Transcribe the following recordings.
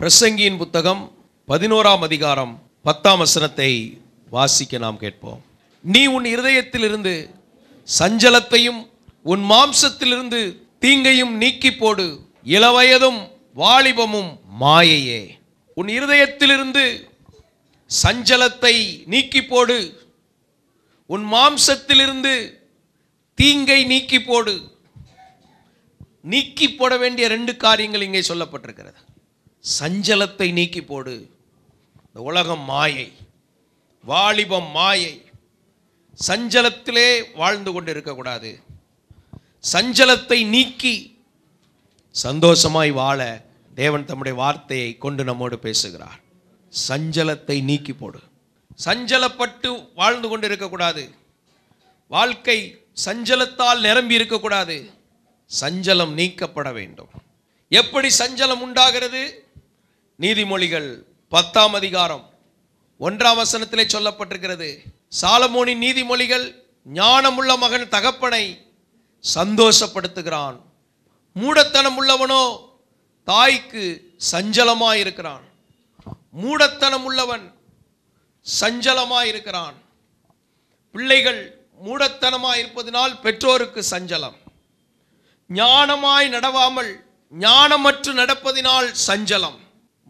பிரசங்கியின் புத்தகம் 11ஆம் அதிகாரம் 10ஆம் வசனத்தை வாசிக்க நாம் கேட்போம். நீ உன் இருதயத்திலிருந்து சஞ்சலத்தையும் உன் மாம்சத்திலிருந்து தீங்கையும் நீக்கி போடு, இளவயதும் வாலிபமும் மாயையே. உன் இருதயத்திலிருந்து சஞ்சலத்தை நீக்கி போடு, உன் மாம்சத்திலிருந்து தீங்கை நீக்கி போடு. நீக்கி போட வேண்டிய ரெண்டு காரியங்கள் இங்கே சொல்லப்பட்டிருக்கிறது. சஞ்சலத்தை நீக்கி போடு. இந்த உலகம் மாயை, வாலிபம் மாயை. சஞ்சலத்திலே வாழ்ந்து கொண்டு இருக்கக்கூடாது. சஞ்சலத்தை நீக்கி சந்தோஷமாய் வாழ தேவன் தம்முடைய வார்த்தையை கொண்டு நம்மோடு பேசுகிறார். சஞ்சலத்தை நீக்கி போடு. சஞ்சலப்பட்டு வாழ்ந்து கொண்டு இருக்கக்கூடாது. வாழ்க்கை சஞ்சலத்தால் நிரம்பி இருக்கக்கூடாது. சஞ்சலம் நீக்கப்பட வேண்டும். எப்படி சஞ்சலம் உண்டாகிறது? நீதிமொழிகள் 10ஆம் அதிகாரம் 1ஆம் வசனத்திலே சொல்லப்பட்டிருக்கிறது. சாலமோனின் நீதிமொழிகள், ஞானமுள்ள மகன் தகப்பனை சந்தோஷப்படுத்துகிறான், மூடத்தனம் உள்ளவனோ தாய்க்கு சஞ்சலமாயிருக்கிறான். மூடத்தனம் உள்ளவன் சஞ்சலமாயிருக்கிறான். பிள்ளைகள் மூடத்தனமாய் இருப்பதனால் பெற்றோருக்கு சஞ்சலம். ஞானமாய் நடவாமல் ஞானமற்று நடப்பதினால் சஞ்சலம்.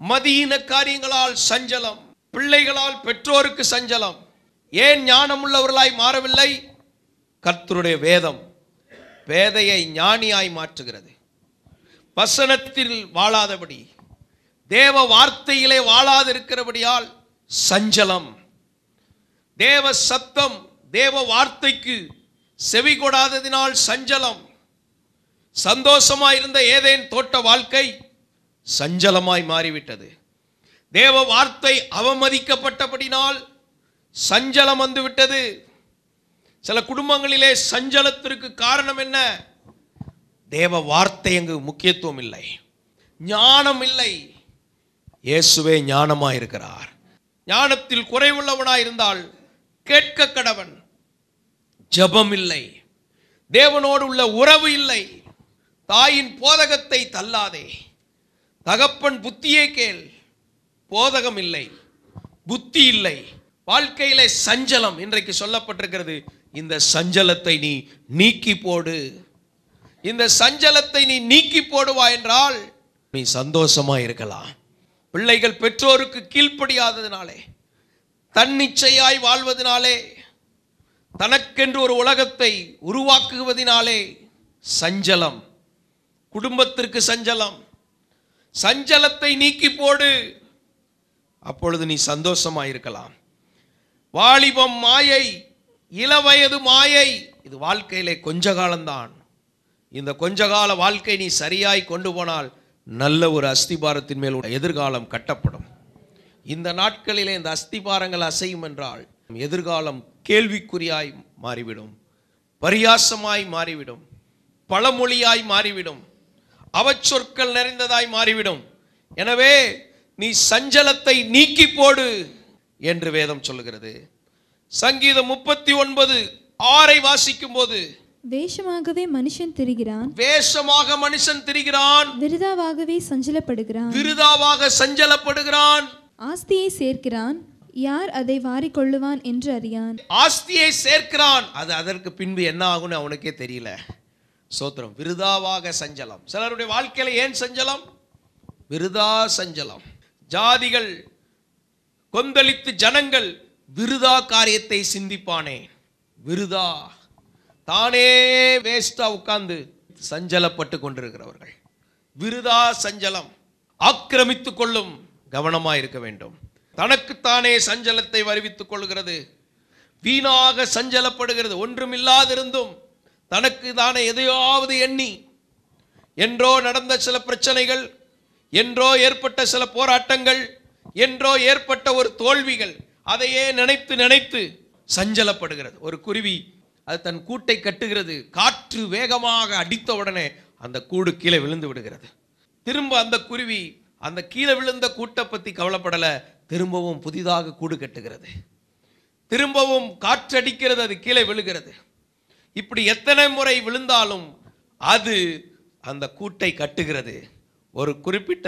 மதியின காரியங்களால் சஞ்சலம். பிள்ளைகளால் பெற்றோருக்கு சஞ்சலம். ஏன் ஞானமுள்ளவர்களாய் மாறவில்லை? கர்த்தருடைய வேதம் பேதையை ஞானியாய் மாற்றுகிறது. வசனத்தில் வாழாதபடி, தேவ வார்த்தையிலே வாழாதிருக்கிறபடியால் சஞ்சலம். தேவ சத்தம், தேவ வார்த்தைக்கு செவி கொடாததினால் சஞ்சலம். சந்தோஷமாயிருந்த ஏதேன் தோட்ட வாழ்க்கை சஞ்சலமாய் மாறிவிட்டது. தேவ வார்த்தை அவமதிக்கப்பட்டபடினால் சஞ்சலம் வந்துவிட்டது. சில குடும்பங்களிலே சஞ்சலத்திற்கு காரணம் என்ன? தேவ வார்த்தை அங்கு முக்கியத்துவம் இல்லை, ஞானம் இல்லை. இயேசுவே ஞானமாயிருக்கிறார். ஞானத்தில் குறைவுள்ளவனாயிருந்தால் கேட்க கடவன். ஜெபம் இல்லை, தேவனோடு உள்ள உறவு இல்லை. தாயின் போதகத்தை தள்ளாதே. தகப்பன் புத்தியை கேள். போதகம் இல்லை, புத்தி இல்லை. வாழ்க்கையிலே சஞ்சலம் இன்றைக்கு சொல்லப்பட்டிருக்கிறது. இந்த சஞ்சலத்தை நீ நீக்கி போடு. இந்த சஞ்சலத்தை நீ நீக்கி போடுவா என்றால் நீ சந்தோஷமா இருக்கலாம். பிள்ளைகள் பெற்றோருக்கு கீழ்ப்படியாததினாலே, தன்னிச்சையாய் வாழ்வதனாலே, தனக்கென்று ஒரு உலகத்தை உருவாக்குவதினாலே சஞ்சலம். குடும்பத்திற்கு சஞ்சலம். சஞ்சலத்தை நீக்கி போடு, அப்பொழுது நீ சந்தோஷமாக இருக்கலாம். வாலிபம் மாயை, இளவயது மாயை. இது வாழ்க்கையிலே கொஞ்ச காலம்தான். இந்த கொஞ்ச கால வாழ்க்கை நீ சரியாய் கொண்டு போனால் நல்ல ஒரு அஸ்திபாரத்தின் மேல் எதிர்காலம் கட்டப்படும். இந்த நாட்களிலே இந்த அஸ்திபாரங்கள் அசையும் என்றால் எதிர்காலம் கேள்விக்குறியாய் மாறிவிடும், பரியாசமாய் மாறிவிடும், பழமொழியாய் மாறிவிடும், அவச்சொற்கள் நிறைந்ததாய் மாறிவிடும். எனவே நீ சஞ்சலத்தை நீக்கி போடு என்று வேதம் சொல்லுகிறது. சங்கீதம் 39:6 வாசிக்கும் போது, வேஷமாகவே மனுஷன் திரிகிறான், வேஷமாக மனுஷன் திரிகிறான், விருதாவாகவே சஞ்சலப்படுகிறான், விருதாவாக சஞ்சலப்படுகிறான். ஆஸ்தியை சேர்க்கிறான், யார் அதை வாரிக்கொள்ளுவான் என்று அறியான். ஆஸ்தியை சேர்க்கிறான், அது அதற்கு பின்பு என்ன ஆகும்னு அவனுக்கே தெரியல. சோத்திரம். விருதாவாக சஞ்சலம். சிலருடைய வாழ்க்கையில ஏன் சஞ்சலம்? விருதா சஞ்சலம். ஜாதிகள் கொந்தளித்து ஜனங்கள் விருதா காரியத்தை சிந்திப்பானே. விருதா தானே வேஸ்டா உட்கார்ந்து சஞ்சலப்பட்டு கொண்டிருக்கிறவர்கள். விருதா சஞ்சலம். ஆக்கிரமித்துக் கொள்ளும். கவனமாக இருக்க வேண்டும். தனக்குத்தானே சஞ்சலத்தை வருவித்துக் கொள்கிறது. வீணாக சஞ்சலப்படுகிறது. ஒன்றுமில்லாதிருந்தும் தனக்கு தானே எதையாவது எண்ணி, என்றோ நடந்த சில பிரச்சனைகள், என்றோ ஏற்பட்ட சில போராட்டங்கள், என்றோ ஏற்பட்ட ஒரு தோல்விகள், அதையே நினைத்து நினைத்து சஞ்சலப்படுகிறது. ஒரு குருவி அது தன் கூட்டை கட்டுகிறது. காற்று வேகமாக அடித்த உடனே அந்த கூடு கீழே விழுந்து விடுகிறது. திரும்ப அந்த குருவி அந்த கீழே விழுந்த கூட்டை பற்றி கவலைப்படலை, திரும்பவும் புதிதாக கூடு கட்டுகிறது. திரும்பவும் காற்று அடிக்கிறது, அது கீழே விழுகிறது. இப்படி எத்தனை முறை விழுந்தாலும் அது அந்த கூட்டை கட்டுகிறது. ஒரு குறிப்பிட்ட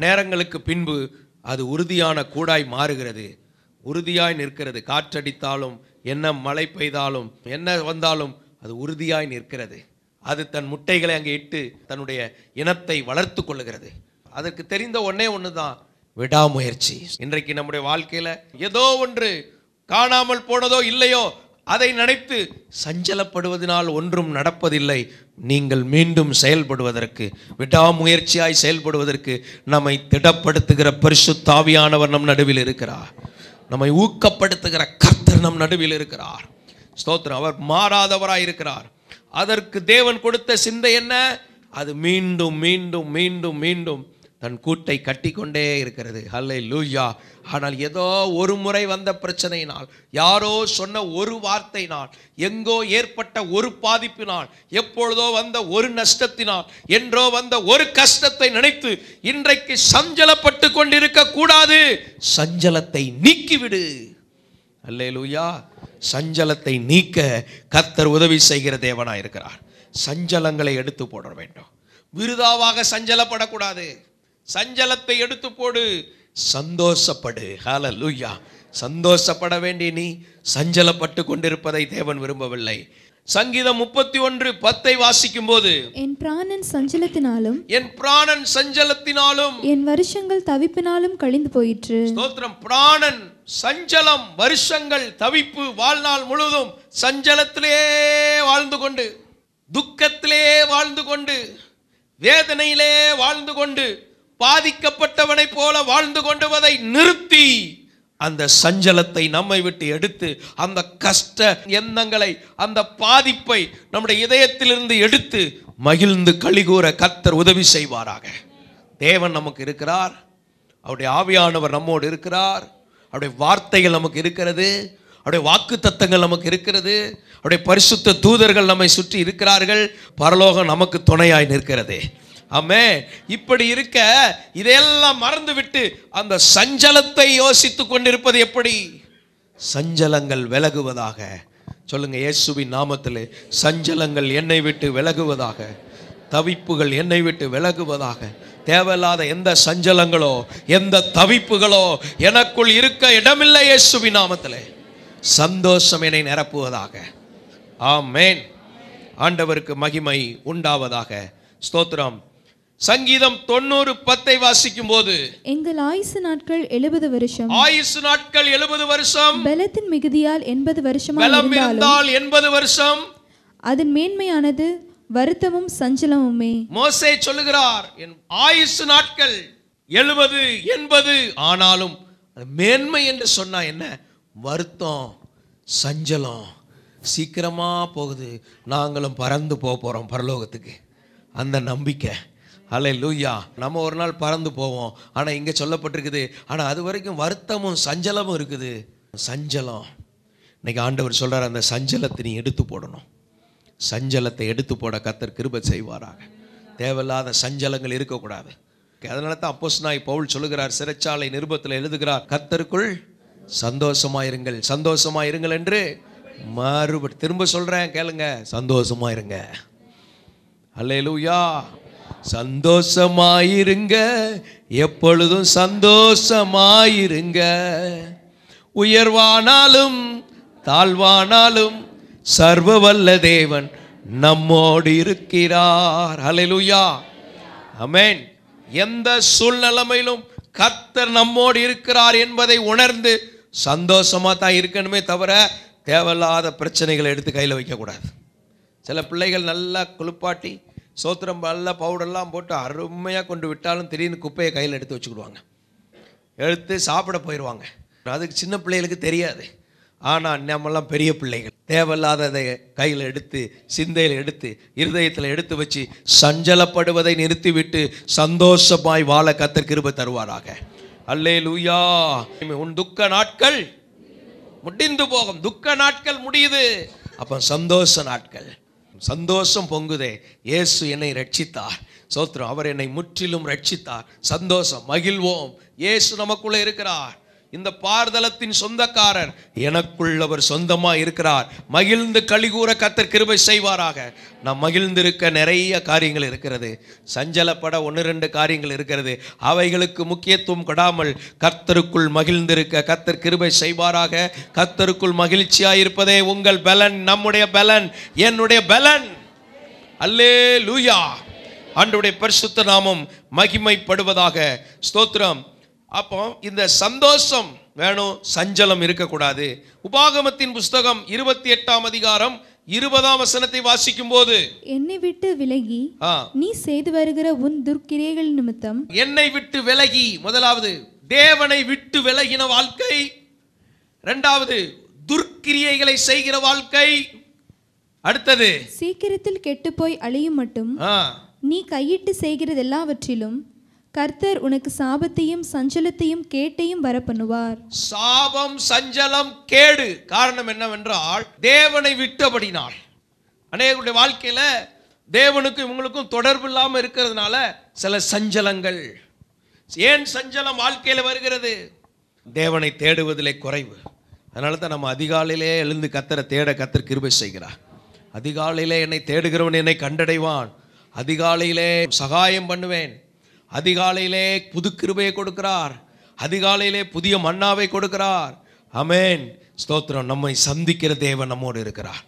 நேரங்களுக்கு பின்பு அது உறுதியான கூடாய் மாறுகிறது, உறுதியாய் நிற்கிறது. காற்றடித்தாலும் என்ன மழை பெய்தாலும் என்ன வந்தாலும் அது உறுதியாய் நிற்கிறது. அது தன் முட்டைகளை அங்கே இட்டு தன்னுடைய இனத்தை வளர்த்து கொள்ளுகிறது. அதற்கு தெரிந்த ஒன்று தான் விடாமுயற்சி. இன்றைக்கு நம்முடைய வாழ்க்கையில் ஏதோ ஒன்று காணாமல் போனதோ இல்லையோ அதை நினைத்து சஞ்சலப்படுவதனால் ஒன்றும் நடப்பதில்லை. நீங்கள் மீண்டும் செயல்படுவதற்கு, விடாமுயற்சியாய் செயல்படுவதற்கு நம்மை திடப்படுத்துகிற பரிசுத்த ஆவியானவர் நம் நடுவில் இருக்கிறார். நம்மை ஊக்கப்படுத்துகிற கர்த்தர் நம் நடுவில் இருக்கிறார். ஸ்தோத்திரம். அவர் மாறாதவராய் இருக்கிறார். அதற்கு தேவன் கொடுத்த சிந்தை என்ன? அது மீண்டும் மீண்டும் மீண்டும் மீண்டும் தன் கூட்டை கட்டிக்கொண்டே இருக்கிறது. ஹல்லேலூயா. ஆனால் ஏதோ ஒரு முறை வந்த பிரச்சனையினால், யாரோ சொன்ன ஒரு வார்த்தையினால், எங்கோ ஏற்பட்ட ஒரு பாதிப்பினால், எப்பொழுதோ வந்த ஒரு நஷ்டத்தினால், என்றோ வந்த ஒரு கஷ்டத்தை நினைத்து இன்றைக்கு சஞ்சலப்பட்டு கொண்டிருக்க கூடாது. சஞ்சலத்தை நீக்கிவிடு. அல்லேலூயா. சஞ்சலத்தை நீக்க கர்த்தர் உதவி செய்கிற தேவனாய் இருக்கிறார். சஞ்சலங்களை எடுத்து போட வேண்டும். விருதாவாக சஞ்சலப்படக்கூடாது. சஞ்சலத்தை எடுத்து போடு, சந்தோஷப்படு. ஹல்லேலூயா. சந்தோஷப்பட வேண்டிய நீ சஞ்சலப்பட்டு கொண்டிருப்பதை தேவன் விரும்பவில்லை. சங்கீதம் 31:10 வாசிக்கும் போது, என் பிராணன் சஞ்சலத்தினாலும் என் வருஷங்கள் தவிப்பினாலும் கழிந்து போயிற்று. ஸ்தோத்திரம். பிராணன் சஞ்சலம், வருஷங்கள் தவிப்பு, வாழ்நாள் முழுவதும் சஞ்சலத்திலே வாழ்ந்து கொண்டு, துக்கத்திலே வாழ்ந்து கொண்டு, வேதனையிலே வாழ்ந்து கொண்டு, பாதிக்கப்பட்டவனை போல வாழ்ந்து கொண்டுவதை நிறுத்தி அந்த சஞ்சலத்தை நம்மை விட்டு எடுத்து, அந்த கஷ்ட எண்ணங்களை, அந்த பாதிப்பை நம்முடைய இதயத்திலிருந்து எடுத்து மகிழ்ந்து களிகூற கர்த்தர் உதவி செய்வாராக. தேவன் நமக்கு இருக்கிறார். அவருடைய ஆவியானவர் நம்மோடு இருக்கிறார். அவருடைய வார்த்தைகள் நமக்கு இருக்கிறது. அவருடைய வாக்கு தத்தங்கள் நமக்கு இருக்கிறது. அவருடைய பரிசுத்த தூதர்கள் நம்மை சுற்றி இருக்கிறார்கள். பரலோகம் நமக்கு துணையாய் நிற்கிறது. ஆமென். இப்படி இருக்க இதையெல்லாம் மறந்துவிட்டு அந்த சஞ்சலத்தை யோசித்துக் கொண்டிருப்பது எப்படி? சஞ்சலங்கள் விலகுவதாக. சொல்லுங்க, இயேசுவின் நாமத்திலே சஞ்சலங்கள் என்னை விட்டு விலகுவதாக. தவிப்புகள் என்னை விட்டு விலகுவதாக. தேவையில்லாத எந்த சஞ்சலங்களோ எந்த தவிப்புகளோ எனக்குள் இருக்க இடமில்லை. இயேசுவின் நாமத்திலே சந்தோஷம் என்னை நிரப்புவதாக. ஆமென். ஆண்டவருக்கு மகிமை உண்டாவதாக. ஸ்தோத்திரம். சங்கீதம் 90:10 வாசிக்கும் போது, எங்கள் ஆயுசு நாட்கள் 70 வருஷம். ஆயுசு நாட்கள் 70 வருஷம். பலத்தின் மிகுதியால் 80 வருஷம். பலம் இருந்தால் 80 வருஷம். அதன் மேன்மையானது வருத்தமும் சஞ்சலமுமே. மோசே சொல்லுகிறார், என் ஆயுசு நாட்கள் 70 80, ஆனாலும் மேன்மை என்று சொன்னா என்ன? வருத்தம், சஞ்சலம். சீக்கிரமா போகுது, நாங்களும் பறந்து போறோம் பரலோகத்துக்கு. அந்த நம்பிக்கை. அல்லேலூயா. நம்ம ஒரு நாள் பறந்து போவோம். ஆனால் இங்கே சொல்லப்பட்டிருக்குது, ஆனால் அது வரைக்கும் வருத்தமும் சஞ்சலமும் இருக்குது. சஞ்சலம். இன்னைக்கு ஆண்டவர் சொல்கிறார், அந்த சஞ்சலத்தை நீ எடுத்து போடணும். சஞ்சலத்தை எடுத்து போட கர்த்தர் கிருபை செய்வாராக. தேவையில்லாத சஞ்சலங்கள் இருக்கக்கூடாது. அதனால தான் அப்போஸ்தலனாகிய பவுல் சொல்லுகிறார், சிறைச்சாலை நிருபத்தில் எழுதுகிறார், கர்த்தருக்குள் சந்தோஷமாயிருங்கள், சந்தோஷமாயிருங்கள் என்று மறுபடி திரும்ப சொல்கிறேன், கேளுங்க, சந்தோஷமாயிருங்க. அல்லேலூயா. சந்தோஷமாயிருங்க, எப்பொழுதும் சந்தோஷமாயிருங்க. உயர்வானாலும் தாழ்வானாலும் சர்வ வல்ல தேவன் நம்மோடு இருக்கிறார். அல்லேலூயா. ஆமென். எந்த சூழ்நிலையிலும் கர்த்தர் நம்மோடு இருக்கிறார் என்பதை உணர்ந்து சந்தோஷமா தான் இருக்கணுமே தவிர தேவையில்லாத பிரச்சனைகளை எடுத்து கையில் வைக்கக்கூடாது. சில பிள்ளைகள் நல்லா குளிப்பாட்டி சோத்திரம் நல்லா பவுடர்லாம் போட்டு அருமையாக கொண்டு விட்டாலும் திடீர்னு குப்பையை கையில் எடுத்து வச்சுக்கிடுவாங்க. எடுத்து சாப்பிட போயிடுவாங்க. அதுக்கு சின்ன பிள்ளைகளுக்கு தெரியாது. ஆனால் நம்மெல்லாம் பெரிய பிள்ளைகள் தேவையில்லாததை கையில் எடுத்து, சிந்தையில் எடுத்து, இருதயத்தில் எடுத்து வச்சு சஞ்சலப்படுவதை நிறுத்திவிட்டு சந்தோஷமாய் வாழ கர்த்தர் கிருபை தருவாராக. அல்லேலூயா. உன் துக்க நாட்கள் முடிந்து போகும். துக்க நாட்கள் முடியுது, அப்போ சந்தோஷ நாட்கள். சந்தோஷம் பொங்குதே. இயேசு என்னை ரட்சித்தார். சோத்திரம். அவர் என்னை முற்றிலும் ரட்சித்தார். சந்தோஷம், மகிழ்வோம். இயேசு நமக்குள்ளே இருக்கிறார். இந்த பார்தலத்தின் சொந்தக்காரர், எனக்குள்ளவர் சொந்தமா இருக்கிறார். மகிழ்ந்து களிகூற கர்த்தர் கிருபை செய்வாராக. நாம் மகிழ்ந்திருக்க நிறைய காரியங்கள் இருக்கிறது. சஞ்சலப்பட 1-2 காரியங்கள் இருக்கிறது. அவைகளுக்கு முக்கியத்துவம் கொடாமல் கர்த்தருக்குள் மகிழ்ந்திருக்க கர்த்தர் கிருபை செய்வாராக. கர்த்தருக்குள் மகிழ்ச்சியாயிருப்பதே உங்கள் பலன், நம்முடைய பலன், என்னுடைய பலன். அல்லேலூயா. ஆண்டவருடைய பரிசுத்த நாமம் மகிமைப்படுவதாக. ஸ்தோத்திரம். அப்போ இந்த சந்தோஷம் வேணும், சஞ்சலம் இருக்கக்கூடாது. உபாகமத்தின் புஸ்தகம் 28ஆம் அதிகாரம் 20ஆம் வசனத்தை வாசிக்கும் போது, என்னை விட்டு விலகி நீ செய்து வருகிற உன் துர்க்கிரியைகள் நிமித்தம். என்னை விட்டு விலகி, முதலாவது தேவனை விட்டு விலகின வாழ்க்கை, இரண்டாவது துர்க்கிரியைகளை செய்கிற வாழ்க்கை, அடுத்தது சீக்கிரத்தில் கெட்டுப்போய் அழியும் மட்டும் நீ கையிட்டு செய்கிறது எல்லாவற்றிலும் கர்த்தர் உனக்கு சாபத்தையும் சஞ்சலத்தையும் கேட்டையும் வரப்பண்ணுவார். சாபம், சஞ்சலம், கேடு காரணம் என்னவென்றால் தேவனை விட்டபடினால். அநேகருடைய வாழ்க்கையில தேவனுக்கும் இவங்களுக்கும் தொடர்பு இல்லாமல் இருக்கிறதுனால சில சஞ்சலங்கள். ஏன் சஞ்சலம் வாழ்க்கையில வருகிறது? தேவனை தேடுவதிலே குறைவு. அதனால தான் நம்ம அதிகாலையிலே எழுந்து கர்த்தரை தேட கர்த்தர் கிருபை செய்கிறார். அதிகாலையிலே என்னை தேடுகிறவன் என்னை கண்டடைவான். அதிகாலையிலே சகாயம் பண்ணுவேன். அதிகாலையிலே புது கிருபையை கொடுக்கிறார். அதிகாலையிலே புதிய மன்னாவை கொடுக்கிறார். ஆமென். ஸ்தோத்திரம். நம்மை சந்திக்கிற தேவன் நம்மோடு இருக்கிறார்.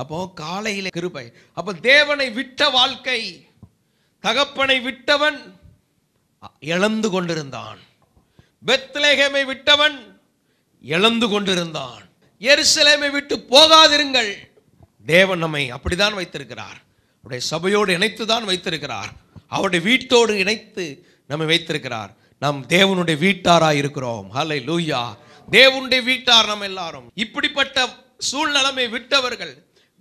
அப்போ காலையிலே கிருபை. அப்போ தேவனை விட்ட வாழ்க்கை. தகப்பனை விட்டவன் இழந்து கொண்டிருந்தான். பெத்லகேமை விட்டவன் இழந்து கொண்டிருந்தான். எருசலேமை விட்டு போகாதிருங்கள். தேவன் நம்மை அப்படிதான் வைத்திருக்கிறார். அவருடைய சபையோடு இணைத்து தான் வைத்திருக்கிறார். அவருடைய வீட்டோடு இணைத்து நம்மை வைத்திருக்கிறார். நாம் தேவனுடைய வீட்டாராய் இருக்கிறோம். ஹல்லேலூயா. தேவனுடைய வீட்டார் நம்ம எல்லாரும். இப்படிப்பட்ட சூழ்நிலைமை விட்டவர்கள்,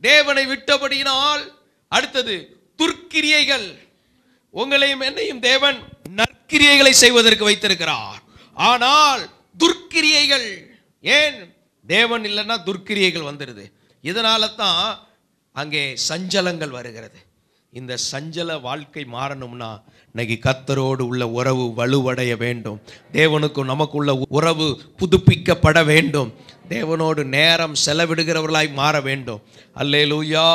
தேவனை விட்டபடியினால் அடுத்தது துர்க்கிரியைகள். உங்களையும் என்னையும் தேவன் நற்கிரியைகளை செய்வதற்கு வைத்திருக்கிறார். ஆனால் துர்க்கிரியைகள், ஏன்? தேவன் இல்லைன்னா துர்க்கிரியைகள் வந்துடுது. இதனால தான் அங்கே சஞ்சலங்கள் வருகிறது. இந்த சஞ்சல வாழ்க்கை மாறணும்னா இன்னைக்கு கர்த்தரோடு உள்ள உறவு வலுவடைய வேண்டும். தேவனுக்கும் நமக்குள்ள உறவு புதுப்பிக்கப்பட வேண்டும். தேவனோடு நேரம் செலவிடுகிறவர்களாய் மாற வேண்டும். அல்லேலூயா.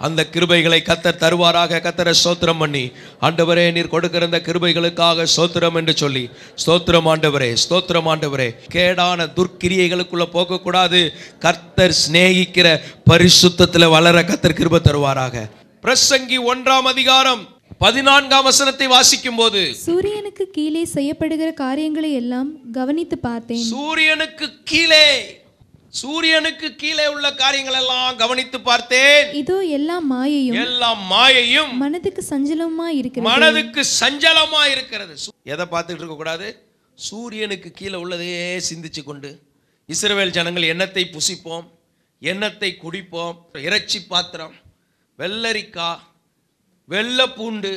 அந்த கிருபைகளை கர்த்தர் தருவாராக. கர்த்தரை ஸ்தோத்திரம் பண்ணி, ஆண்டவரே நீர் கொடுக்கிற இந்த கிருபைகளுக்காக ஸ்தோத்திரம் என்று சொல்லி, ஸ்தோத்திரம் ஆண்டவரே, ஸ்தோத்திரம் ஆண்டவரே. கேடான துர்க்கிரியைகளுக்குள்ள போகக்கூடாது. கர்த்தர் சிநேகிக்கிற பரிசுத்தத்தில் வளர கர்த்தர் கிருபை தருவாராக. பிரசங்கி 1ஆம் அதிகாரம் 14ஆம் வசனத்தை வாசிக்கும் போது, சூரியனுக்கு கீழே செய்யப்படுகிற காரியங்களை எல்லாம் கவனித்து பார்த்தேன். சூரியனுக்கு கீழே உள்ள காரியங்கள் எல்லாம் கவனித்து பார்த்தேன். இதோ எல்லாம் மாயையும் மனதுக்கு சஞ்சலமா இருக்கிறது. எதை பார்த்துட்டு இருக்க கூடாது? சூரியனுக்கு கீழே உள்ளதையே சிந்திச்சு கொண்டு இஸ்ரவேல் ஜனங்கள் எண்ணத்தை புசிப்போம், எண்ணத்தை குடிப்போம், இறைச்சி பாத்திரம், வெள்ளரிக்காய், வெள்ளை பூண்டு,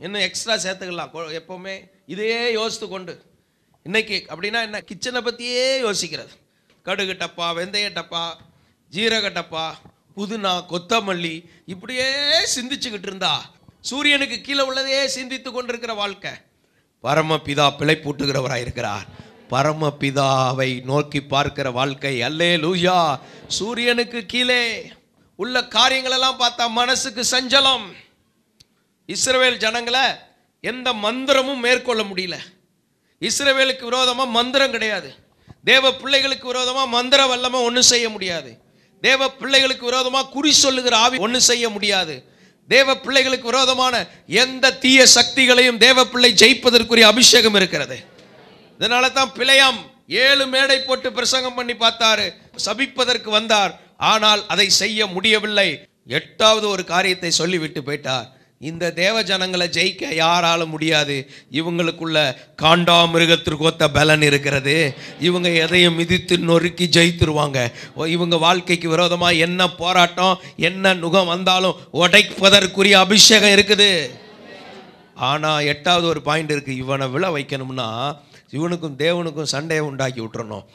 இன்னும் எக்ஸ்ட்ரா சேர்த்துக்கலாம். எப்பவுமே இதையே யோசித்து கொண்டு இன்னைக்கு அப்படின்னா என்ன, கிச்சனை பற்றியே யோசிக்கிறது. கடுகு டப்பா, வெந்தய டப்பா, ஜீரக டப்பா, புதினா, கொத்தமல்லி, இப்படியே சிந்திச்சுக்கிட்டு இருந்தா சூரியனுக்கு கீழே உள்ளதையே சிந்தித்து கொண்டிருக்கிற வாழ்க்கை. பரமபிதா பிழைப்பூட்டுகிறவராயிருக்கிறார். பரமபிதாவை நோக்கி பார்க்கிற வாழ்க்கை. அல்லேலூயா. சூரியனுக்கு கீழே உள்ள காரியங்கள் எல்லாம் பார்த்தா மனசுக்கு சஞ்சலம். இஸ்ரவேல் ஜனங்களை எந்த மந்திரமும் மேற்கொள்ள முடியல. இஸ்ரவேலுக்கு விரோதமாக மந்திரம் கிடையாது. தேவ பிள்ளைகளுக்கு விரோதமாக மந்திர வல்லமை ஒன்றும் செய்ய முடியாது. தேவ பிள்ளைகளுக்கு விரோதமாக குறி சொல்லுகிற ஆவி ஒன்றும் செய்ய முடியாது. தேவ பிள்ளைகளுக்கு விரோதமான எந்த தீய சக்திகளையும் தேவ பிள்ளை ஜெயிப்பதற்குரிய அபிஷேகம் இருக்கிறது. இதனால தான் பிழையாம் 7 மேடை போட்டு பிரசங்கம் பண்ணி பார்த்தாரு, சபிப்பதற்கு வந்தார், ஆனால் அதை செய்ய முடியவில்லை. 8வது ஒரு காரியத்தை சொல்லிவிட்டு போயிட்டார். இந்த தேவ ஜனங்களை ஜெயிக்க யாராலும் முடியாது. இவங்களுக்குள்ள காண்டாமிருகத்திற்கு ஒத்த பலன் இருக்கிறது. இவங்க எதையும் மிதித்து நொறுக்கி ஜெயித்துருவாங்க. இவங்க வாழ்க்கைக்கு விரோதமாக என்ன போராட்டம், என்ன நுகம் வந்தாலும் உடைப்பதற்குரிய அபிஷேகம் இருக்குது. ஆனால் 8வது ஒரு பாயிண்ட் இருக்குது. இவனை விழ வைக்கணும்னா இவனுக்கும் தேவனுக்கும் சண்டையை உண்டாக்கி விட்டுறணும்.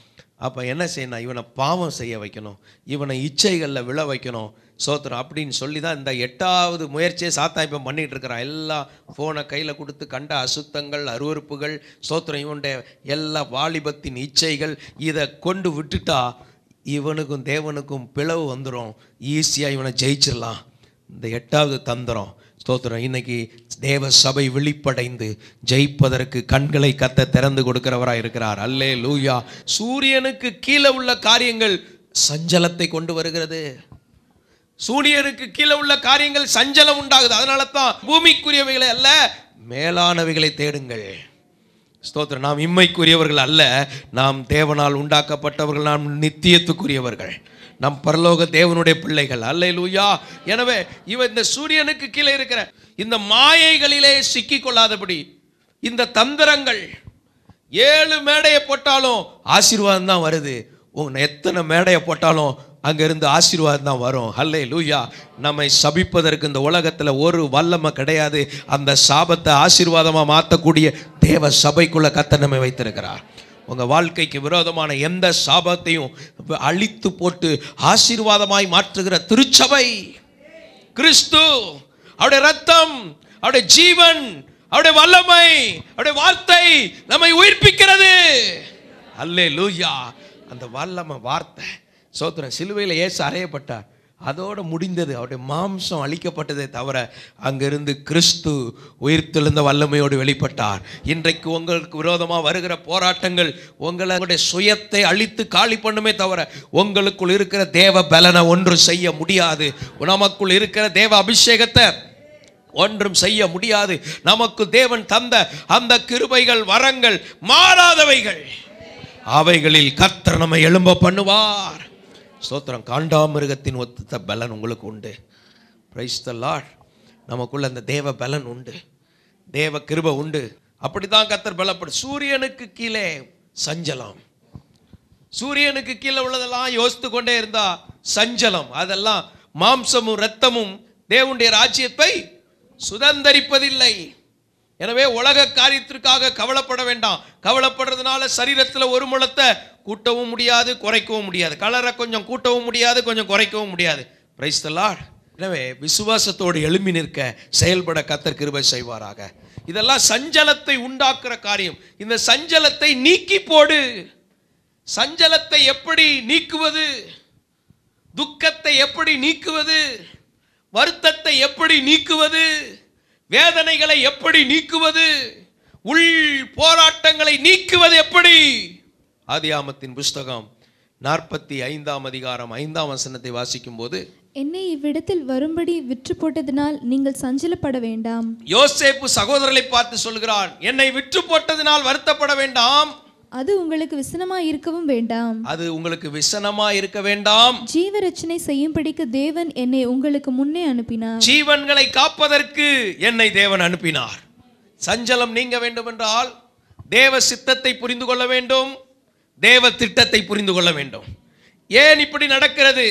அப்போ என்ன செய்யணும்? இவனை பாவம் செய்ய வைக்கணும், இவனை இச்சைகளில் விழ வைக்கணும். ஸ்தோத்திரம் அப்படின்னு சொல்லி தான் இந்த 8வது முயற்சியை சாத்தான் இப்போ பண்ணிகிட்டு இருக்கிறான். எல்லாம் ஃபோனை கையில் கொடுத்து கண்ட அசுத்தங்கள், அருவருப்புகள், ஸ்தோத்திரம் இவனுடைய எல்லா வாலிபத்தின் இச்சைகள் இதை கொண்டு விட்டுட்டா இவனுக்கும் தேவனுக்கும் பிளவு வந்துடும். ஈஸியாக இவனை ஜெயிச்சிடலாம். இந்த 8வது தந்திரம் ஸ்தோத்திரம். இன்னைக்கு தேவ சபை விழிப்படைந்து ஜெயிப்பதற்கு கண்களை கத்த திறந்து கொடுக்கிறவராக இருக்கிறார். அல்லேலூயா. சூரியனுக்கு கீழே உள்ள காரியங்கள் சஞ்சலத்தை கொண்டு வருகிறது. சூரியனுக்கு கீழே உள்ள காரியங்கள் சஞ்சலம் உண்டாகுது. அதனால தான் பூமிக்குரியவைகளை அல்ல மேலானவைகளை தேடுங்கள். ஸ்தோத்திரம். நாம் இம்மைக்குரியவர்கள் அல்ல, நாம் தேவனால் உண்டாக்கப்பட்டவர்கள், நாம் நித்தியத்துக்குரியவர்கள், நம் பரலோக தேவனுடைய பிள்ளைகள். அல்லேலூயா. எனவே இந்த சூரியனுக்கு கீழே இருக்கிற இந்த மாயைகளிலே சிக்கிக் கொள்ளாதபடி இந்த தந்திரங்கள் 7 மேடையை போட்டாலும் ஆசீர்வாதம் தான் வருது. எத்தனை மேடையை போட்டாலும் அங்கிருந்து ஆசீர்வாதம் தான் வரும். அல்லேலூயா. நம்மை சபிப்பதற்கு இந்த உலகத்தில் ஒரு வல்லமை கிடையாது. அந்த சாபத்தை ஆசீர்வாதமாக மாற்றக்கூடிய தேவ சபைக்குள்ள கர்த்தர் நம்மை வைத்திருக்கிறார். உங்கள் வாழ்க்கைக்கு விரோதமான எந்த சாபத்தையும் அழித்து போட்டு ஆசீர்வாதமாய் மாற்றுகிற திருச்சபை கிறிஸ்து, அவருடைய ரத்தம், அவருடைய ஜீவன், அவருடைய வல்லமை, அவருடைய வார்த்தை நம்மை உயிர்ப்பிக்கிறது. அல்லேலூயா. அந்த வல்லமை வார்த்தை ஸ்தோத்திரம். சிலுவையில் இயேசு அறையப்பட்டார், அதோடு முடிந்தது. அவருடைய மாம்சம் அழிக்கப்பட்டதே தவிர அங்கிருந்து கிறிஸ்து உயிர்த்தெழுந்த வல்லமையோடு வெளிப்பட்டார். இன்றைக்கு உங்களுக்கு விரோதமாக வருகிற போராட்டங்கள் உங்களுடைய சுயத்தை அழித்து காலி பண்ணுமே தவிர உங்களுக்குள் இருக்கிற தேவ பலனை ஒன்றும் செய்ய முடியாது. நமக்குள் இருக்கிற தேவ அபிஷேகத்தை ஒன்றும் செய்ய முடியாது. நமக்கு தேவன் தந்த அந்த கிருபைகள், வரங்கள் மாறாதவைகள். அவைகளில் கர்த்தர் நம்மை எழும்ப பண்ணுவார். ஸ்தோத்திரம். காண்டாமிருகத்தின் ஒத்த பலன் உங்களுக்கு உண்டு. Praise the Lord. நமக்குள்ள அந்த தேவ பலன் உண்டு, தேவ கிருபை உண்டு. அப்படித்தான் கர்த்தர் பலப்படும். சூரியனுக்கு கீழே சஞ்சலம். சூரியனுக்கு கீழே உள்ளதெல்லாம் யோசித்து கொண்டே இருந்தா சஞ்சலம். அதெல்லாம் மாம்சமும் இரத்தமும் தேவனுடைய ராஜ்யத்தை சுதந்தரிப்பதில்லை. எனவே உலக காரியத்திற்காக கவலைப்பட வேண்டாம். கவலைப்படுறதுனால சரீரத்தில் ஒரு முழத்தை கூட்டவும் முடியாது, குறைக்கவும் முடியாது. கலரை கொஞ்சம் கூட்டவும் முடியாது, கொஞ்சம் குறைக்கவும் முடியாது. Praise the Lord. எனவே விசுவாசத்தோடு எழும்பி நிற்க செயல்பட கர்த்தர் கிருபை செய்வாராக. இதெல்லாம் சஞ்சலத்தை உண்டாக்குற காரியம். இந்த சஞ்சலத்தை நீக்கி போடு. சஞ்சலத்தை எப்படி நீக்குவது? துக்கத்தை எப்படி நீக்குவது? வருத்தத்தை எப்படி நீக்குவது? வேதனைகளை எப்படி நீக்குவது? உள் போராட்டங்களை நீக்குவது எப்படி? ஆதியாகமத்தின் புஸ்தகம் 45ஆம் அதிகாரம் 5ஆம் வசனத்தை வாசிக்கும் போது, என்னை இவ்விடத்தில் வரும்படி விற்று போட்டதினால் நீங்கள் சஞ்சலப்பட வேண்டாம். யோசேப்பு சகோதரர்களை பார்த்து சொல்கிறான், என்னை விற்று போட்டதினால் வருத்தப்பட வேண்டாம். அது உங்களுக்கு விசனமாய் இருக்கவும் வேண்டாம். அது உங்களுக்கு விசனமாய் இருக்க வேண்டாம். ஜீவரட்சணை செய்யும்படிக்கு தேவன் என்னை உங்களுக்கு முன்னே அனுப்பினார். ஜீவன்களை காப்பதற்கு என்னை தேவன் அனுப்பினார். சஞ்சலம் நீங்க வேண்டும் என்றால் தேவ சித்தத்தை புரிந்து கொள்ள வேண்டும், தேவ திட்டத்தை புரிந்து கொள்ள வேண்டும். ஏன் இப்படி நடக்கிறது?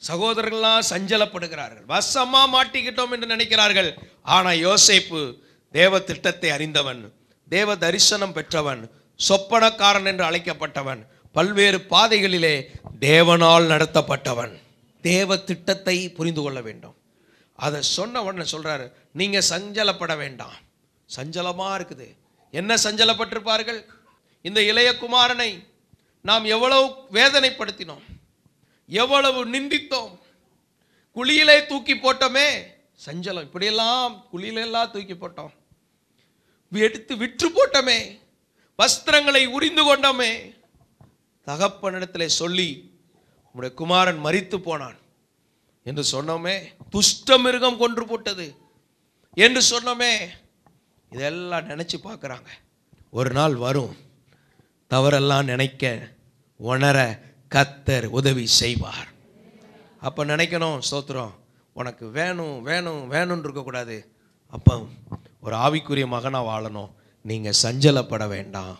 சகோதரர்கள்லாம் சஞ்சலப்படுகிறார்கள், வசமா மாட்டிக்கிட்டோம் என்று நினைக்கிறார்கள். ஆனா யோசேப்பு தேவ திட்டத்தை அறிந்தவன், தேவ தரிசனம் பெற்றவன், சொப்பனக்காரன் என்று அழைக்கப்பட்டவன், பல்வேறு பாதைகளிலே தேவனால் நடத்தப்பட்டவன். தேவ திட்டத்தை புரிந்து கொள்ள வேண்டும். அதை சொன்ன உடனே சொல்றாரு, நீங்க சஞ்சலப்பட வேண்டாம். சஞ்சலமா இருக்குது. என்ன சஞ்சலப்பட்டிருப்பார்கள்? இந்த இளைய குமாரனை நாம் எவ்வளவு வேதனைப்படுத்தினோம், எவ்வளவு நிந்தித்தோம், குழியிலே தூக்கி போட்டோமே. சஞ்சலம். இப்படியெல்லாம் குழியிலெல்லாம் தூக்கி போட்டோம், எடுத்து விற்று போட்டோமே, வஸ்திரங்களை உரிந்து கொண்டோமே. தகப்பனிடத்திலே சொல்லி உம்முடைய குமாரன் மரித்து போனான் என்று சொன்னோமே, துஷ்ட மிருகம் கொன்று போட்டது என்று சொன்னோமே. இதெல்லாம் நினைச்சு பார்க்குறாங்க. ஒரு நாள் வரும், தவறெல்லாம் நினைக்க உணர கர்த்தர் உதவி செய்வார். அப்போ நினைக்கணும், ஸ்தோத்திரம், உனக்கு வேணும் வேணும் வேணும்னு இருக்கக்கூடாது. அப்போ ஒரு ஆவிக்குரிய மகனாக வாழணும். நீங்கள் சஞ்சலப்பட வேண்டாம்.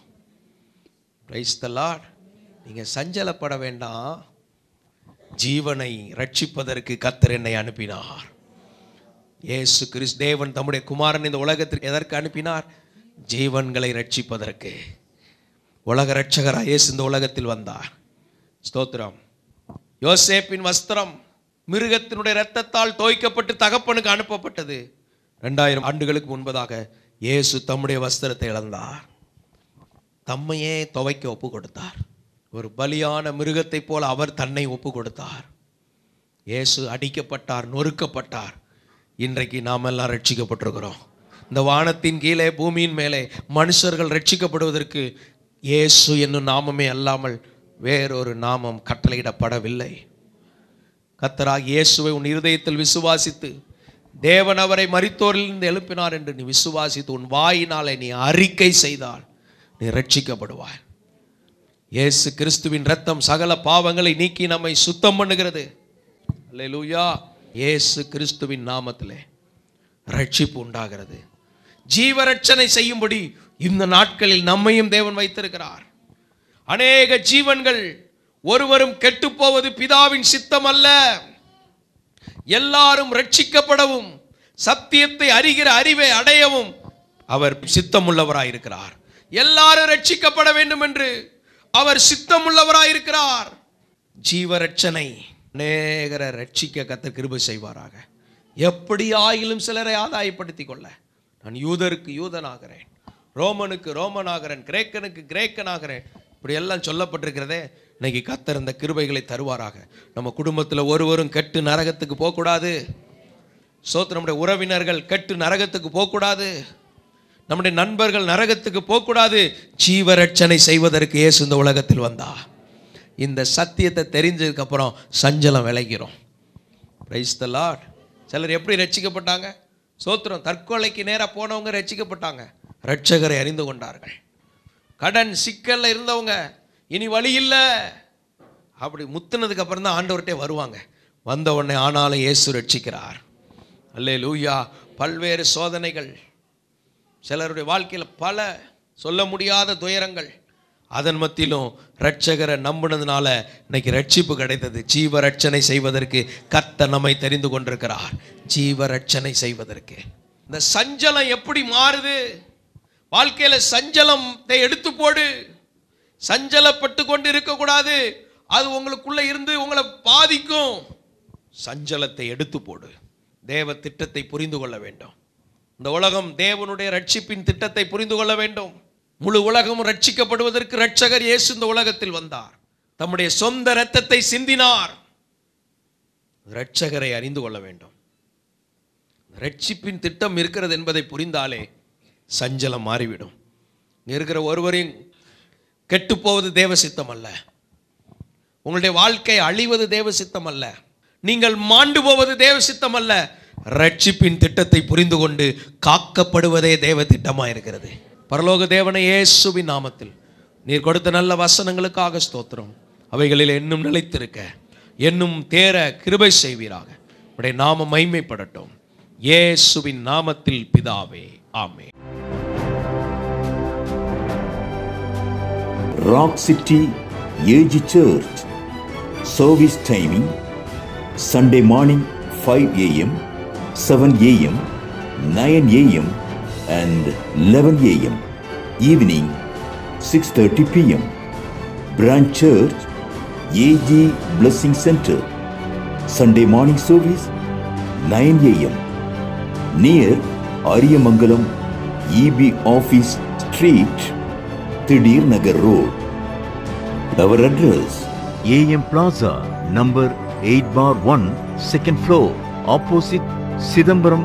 Praise the Lord. நீங்கள் சஞ்சலப்பட வேண்டாம். ஜீவனை ரட்சிப்பதற்கு கர்த்தர் என்னை அனுப்பினார். இயேசு கிறிஸ்து தேவன் தம்முடைய குமாரன் இந்த உலகத்திற்கு எதற்கு அனுப்பினார்? ஜீவன்களை ரட்சிப்பதற்கு. உலக ரட்சகராக இயேசு இந்த உலகத்தில் வந்தார். ஸ்தோத்திரம். யோசேப்பின் வஸ்திரம் மிருகத்தினுடைய இரத்தத்தால் தோய்க்கப்பட்டு தகப்பனுக்கு அனுப்பப்பட்டது. 2000 ஆண்டுகளுக்கு முன்பதாக இயேசு தம்முடைய வஸ்திரத்தை இழந்தார். தம்மையே துவைக்க ஒப்பு கொடுத்தார். ஒரு பலியான மிருகத்தை போல அவர் தன்னை ஒப்பு கொடுத்தார். இயேசு அடிக்கப்பட்டார், நொறுக்கப்பட்டார். இன்றைக்கு நாம் எல்லாம் ரட்சிக்கப்பட்டிருக்கிறோம். இந்த வானத்தின் கீழே பூமியின் மேலே மனுஷர்கள் ரட்சிக்கப்படுவதற்கு இயேசு என்னும் நாமமே அல்லாமல் வேறொரு நாமம் கட்டளையிடப்படவில்லை. கர்த்தராகிய இயேசுவை உன் இருதயத்தில் விசுவாசித்து தேவன் அவரை மரித்தோரிலிருந்து எழுப்பினார் என்று நீ விசுவாசித்து உன் வாயினாலே நீ அறிக்கை செய்தால் நீ ரட்சிக்கப்படுவாய். இயேசு கிறிஸ்துவின் இரத்தம் சகல பாவங்களை நீக்கி நம்மை சுத்தம் பண்ணுகிறது. அல்லேலூயா. இயேசு கிறிஸ்துவின் நாமத்திலே ரட்சிப்பு உண்டாகிறது. ஜீவரட்சணை செய்யும்படி இந்த நாட்களில் நம்மையும் தேவன் வைத்திருக்கிறார். அநேக ஜீவன்கள் ஒருவரும் கெட்டு போவது பிதாவின் சித்தம் அல்ல. எல்லாரும் ரட்சிக்கப்படவும் சத்தியத்தை அறிகிற அறிவை அடையவும் அவர் சித்தமுள்ளவராயிருக்கிறார். எல்லாரும் ரட்சிக்கப்பட வேண்டும் என்று அவர் சித்தமுள்ளவராயிருக்கிறார். ஜீவரட்சனை அநேகரை ரட்சிக்க கர்த்தர் கிருபை செய்வாராக. எப்படி ஆயிலும் சிலரை ஆதாயப்படுத்திக் கொள்ள நான் யூதருக்கு யூதனாகிறேன், ரோமனுக்கு ரோமனாகிறேன், கிரேக்கனுக்கு கிரேக்கனாகிறேன், இப்படி எல்லாம் சொல்லப்பட்டிருக்கிறதே. இன்னைக்கு கர்த்தர் இந்த கிருபைகளை தருவாராக. நம்ம குடும்பத்தில் ஒருவரும் கெட்டு நரகத்துக்கு போகக்கூடாது. நம்முடைய உறவினர்கள் கெட்டு நரகத்துக்கு போகக்கூடாது. நம்முடைய நண்பர்கள் நரகத்துக்கு போகக்கூடாது. ஜீவரட்சனை செய்வதற்கு இயேசு இந்த உலகத்தில் வந்தா. இந்த சத்தியத்தை தெரிஞ்சதுக்கு அப்புறம் சஞ்சலம் விளைகிறோம். Praise the Lord. சிலர் எப்படி ரட்சிக்கப்பட்டாங்க? சோத்திரம். தற்கொலைக்கு நேராக போனவங்க ரட்சிக்கப்பட்டாங்க, ரட்சகரை அறிந்து கொண்டார்கள். கடன் சிக்கல்ல இருந்தவங்க இனி வழி இல்லை அப்படி முத்துனதுக்கு அப்புறம் தான் ஆண்டவர்கிட்டே வருவாங்க. வந்த உடனே ஆனாலும் இயேசு ரட்சிக்கிறார். அல்லேலூயா. பல்வேறு சோதனைகள், சிலருடைய வாழ்க்கையில் பல சொல்ல முடியாத துயரங்கள், அதன் மத்தியிலும் ரட்சகரை நம்பினதுனால இன்னைக்கு ரட்சிப்பு கிடைத்தது. ஜீவரட்சனை செய்வதற்கு கர்த்தர் நம்மை தெரிந்து கொண்டிருக்கிறார். ஜீவரட்சனை செய்வதற்கு இந்த சஞ்சலம் எப்படி மாறுது? வாழ்க்கையில சஞ்சலத்தை எடுத்து போடு. சஞ்சலப்பட்டு கொண்டு இருக்கக்கூடாது. அது உங்களுக்குள்ள இருந்து உங்களை பாதிக்கும். சஞ்சலத்தை எடுத்து போடு. தேவ திட்டத்தை புரிந்து கொள்ள வேண்டும். இந்த உலகம் தேவனுடைய ரட்சிப்பின் திட்டத்தை புரிந்து கொள்ள வேண்டும். முழு உலகமும் ரட்சிக்கப்படுவதற்கு ரட்சகர் இயேசு இந்த உலகத்தில் வந்தார். தம்முடைய சொந்த இரத்தத்தை சிந்தினார். ரட்சகரை அறிந்து கொள்ள வேண்டும். ரட்சிப்பின் திட்டம் இருக்கிறது என்பதை புரிந்தாலே சஞ்சலம் மாறிவிடும். இருக்கிற ஒருவரையும் கெட்டு போவது தேவ சித்தம் அல்ல. உங்களுடைய வாழ்க்கை அழிவது தேவ சித்தம் அல்ல. நீங்கள் மாண்டு போவது தேவ சித்தம் அல்ல. ரட்சிப்பின் திட்டத்தை புரிந்து கொண்டு காக்கப்படுவதே தேவ திட்டமாக இருக்கிறது. பரலோக தேவனை இயேசுவின் நாமத்தில் நீர் கொடுத்த நல்ல வசனங்களுக்காக ஸ்தோத்திரம். அவைகளில் இன்னும் நிலைத்திருக்க, இன்னும் தேர கிருபை செய்வீராக. உடைய நாமம் மகிமைப்படட்டும். இயேசுவின் நாமத்தில் பிதாவே, ஆமென். Rock City AG Church service timing Sunday morning 5 a.m., 7 a.m., 9 a.m. and 11 a.m. Evening 6:30 p.m. Branch Church AG Blessing Center Sunday morning service 9 a.m. near Ariyamangalam EB Office Street, Thidir Nagar Road. Our address AM Plaza, number 8/1, second floor, opposite Sidambaram